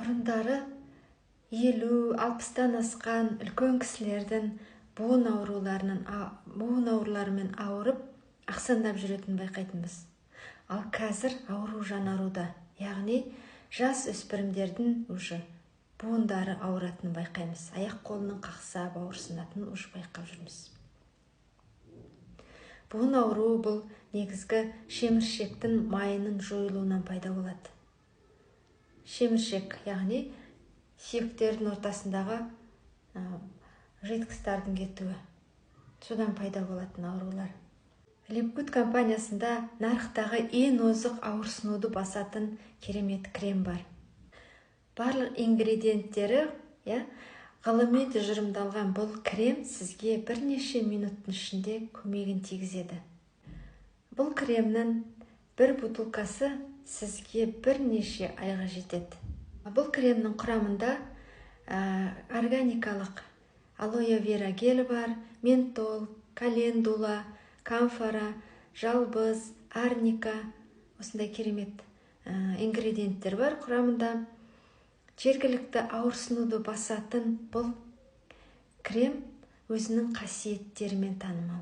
Бұрындары 50-60-тан асқан үлкен кісілердің буын ауруларымен ауырып, ақсандап жүретін байқайтынбыз. Ал қазір ауру жанаруда, яғни жас өспірімдердің уже буындары ауыратынын байқаймыз. Аяқ қолының қақсап, ауырсынатын уже байқап жүрміз. Буын ауруы бұл негізгі шеміршектің майының жойылуынан пайда болады. Шеміршек, яғни сүйектердің ортасындағы жидкостардың кетуі. Содан пайда болатын аурулар. Липгуд компаниясында нарықтағы ең озық ауырсынуды басатын керемет крем бар. Барлық ингредиенттері ғылыми тұжырымдалған бұл крем сізге бірнеше минуттың ішінде көмегін тигізеді. Бұл кремнің бір бутылкасы сізге бірнеше айға жетеді. Бұл кремнің құрамында органикалық алоэ вера гелі бар, ментол, календула, камфора, жалбыз, арника, осындай керемет ингредиенттер бар құрамында. Жергілікті ауырсынуды басатын бұл крем өзінің қасиеттерімен танымал.